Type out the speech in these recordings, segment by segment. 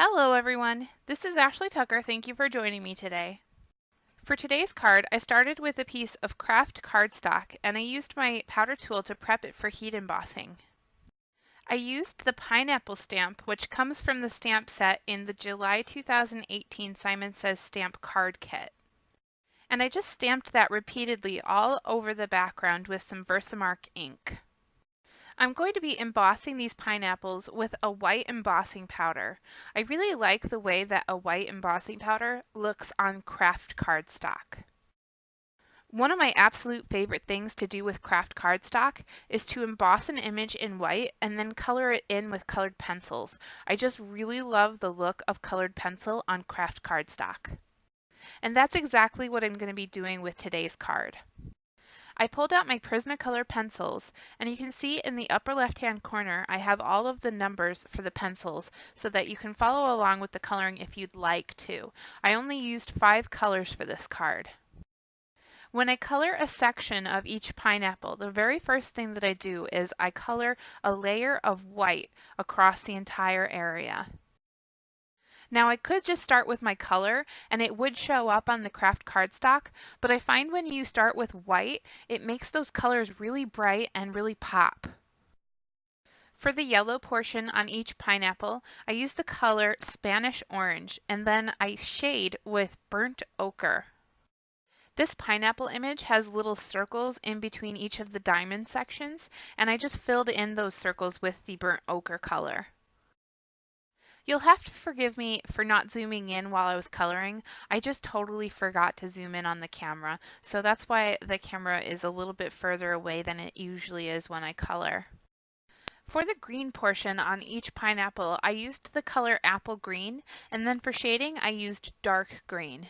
Hello everyone, this is Ashley Tucker. Thank you for joining me today. For today's card, I started with a piece of craft cardstock and I used my powder tool to prep it for heat embossing. I used the pineapple stamp, which comes from the stamp set in the July 2018 Simon Says Stamp Card Kit. And I just stamped that repeatedly all over the background with some Versamark ink. I'm going to be embossing these pineapples with a white embossing powder. I really like the way that a white embossing powder looks on craft cardstock. One of my absolute favorite things to do with craft cardstock is to emboss an image in white and then color it in with colored pencils. I just really love the look of colored pencil on craft cardstock. And that's exactly what I'm going to be doing with today's card. I pulled out my Prismacolor pencils, and you can see in the upper left-hand corner I have all of the numbers for the pencils so that you can follow along with the coloring if you'd like to. I only used 5 colors for this card. When I color a section of each pineapple, the very first thing that I do is I color a layer of white across the entire area. Now I could just start with my color and it would show up on the craft cardstock, but I find when you start with white, it makes those colors really bright and really pop. For the yellow portion on each pineapple, I use the color Spanish orange and then I shade with burnt ochre. This pineapple image has little circles in between each of the diamond sections, and I just filled in those circles with the burnt ochre color. You'll have to forgive me for not zooming in while I was coloring. I just totally forgot to zoom in on the camera, so that's why the camera is a little bit further away than it usually is when I color. For the green portion on each pineapple, I used the color apple green, and then for shading, I used dark green.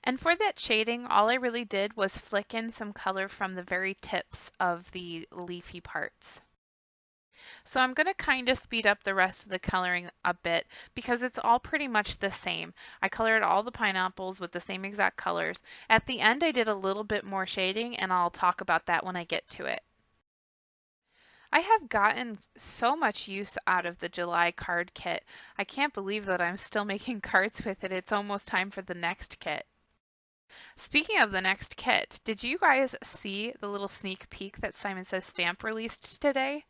And for that shading, all I really did was flick in some color from the very tips of the leafy parts. So I'm going to kind of speed up the rest of the coloring a bit because it's all pretty much the same. I colored all the pineapples with the same exact colors. At the end I did a little bit more shading and I'll talk about that when I get to it. I have gotten so much use out of the July card kit. I can't believe that I'm still making cards with it. It's almost time for the next kit. Speaking of the next kit, did you guys see the little sneak peek that Simon Says Stamp released today?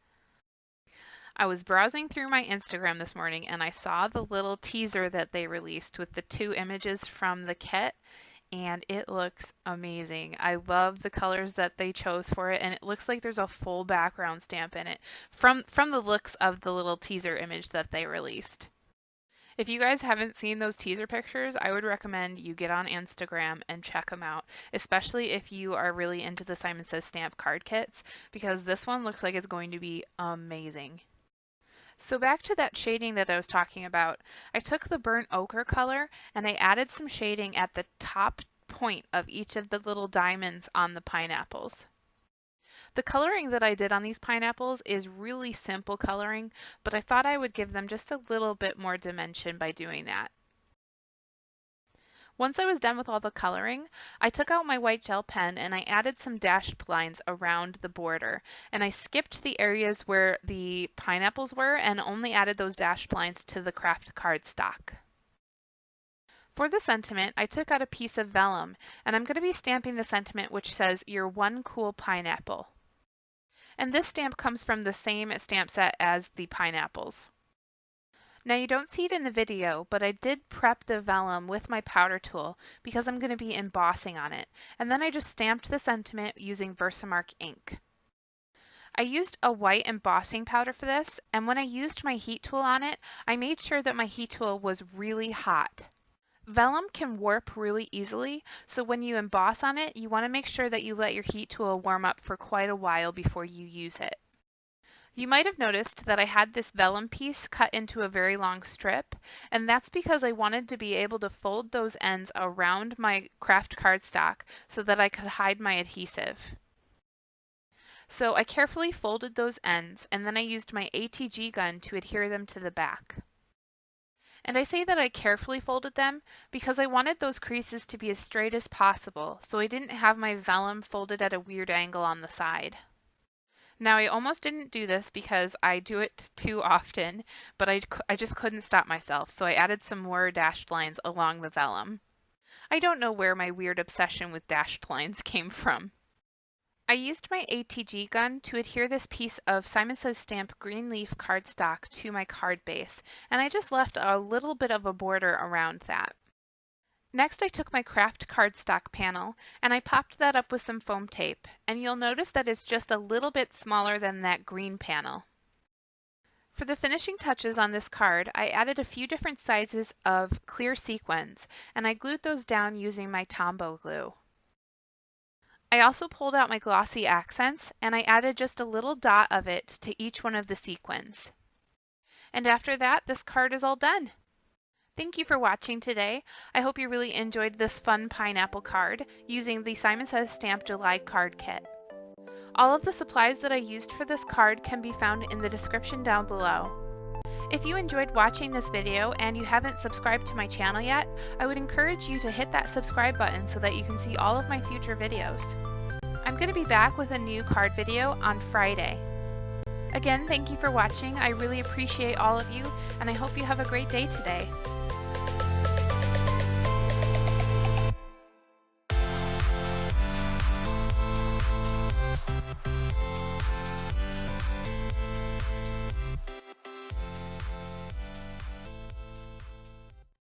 I was browsing through my Instagram this morning and I saw the little teaser that they released with the 2 images from the kit, and it looks amazing. I love the colors that they chose for it, and it looks like there's a full background stamp in it from the looks of the little teaser image that they released. If you guys haven't seen those teaser pictures, I would recommend you get on Instagram and check them out, especially if you are really into the Simon Says Stamp card kits, because this one looks like it's going to be amazing. So back to that shading that I was talking about, I took the burnt ochre color and I added some shading at the top point of each of the little diamonds on the pineapples. The coloring that I did on these pineapples is really simple coloring, but I thought I would give them just a little bit more dimension by doing that. Once I was done with all the coloring, I took out my white gel pen and I added some dashed lines around the border. And I skipped the areas where the pineapples were and only added those dashed lines to the craft cardstock. For the sentiment, I took out a piece of vellum and I'm going to be stamping the sentiment which says, "You're one cool pineapple." And this stamp comes from the same stamp set as the pineapples. Now you don't see it in the video, but I did prep the vellum with my powder tool because I'm going to be embossing on it, and then I just stamped the sentiment using Versamark ink. I used a white embossing powder for this, and when I used my heat tool on it, I made sure that my heat tool was really hot. Vellum can warp really easily, so when you emboss on it, you want to make sure that you let your heat tool warm up for quite a while before you use it. You might have noticed that I had this vellum piece cut into a very long strip, and that's because I wanted to be able to fold those ends around my craft cardstock so that I could hide my adhesive. So I carefully folded those ends, and then I used my ATG gun to adhere them to the back. And I say that I carefully folded them because I wanted those creases to be as straight as possible, so I didn't have my vellum folded at a weird angle on the side. Now, I almost didn't do this because I do it too often, but I just couldn't stop myself, so I added some more dashed lines along the vellum. I don't know where my weird obsession with dashed lines came from. I used my ATG gun to adhere this piece of Simon Says Stamp green leaf cardstock to my card base, and I just left a little bit of a border around that. Next, I took my craft cardstock panel and I popped that up with some foam tape, and you'll notice that it's just a little bit smaller than that green panel. For the finishing touches on this card, I added a few different sizes of clear sequins, and I glued those down using my Tombow glue. I also pulled out my glossy accents, and I added just a little dot of it to each one of the sequins. And after that, this card is all done. Thank you for watching today. I hope you really enjoyed this fun pineapple card using the Simon Says Stamp July card kit. All of the supplies that I used for this card can be found in the description down below. If you enjoyed watching this video and you haven't subscribed to my channel yet, I would encourage you to hit that subscribe button so that you can see all of my future videos. I'm going to be back with a new card video on Friday. Again, thank you for watching. I really appreciate all of you, and I hope you have a great day today.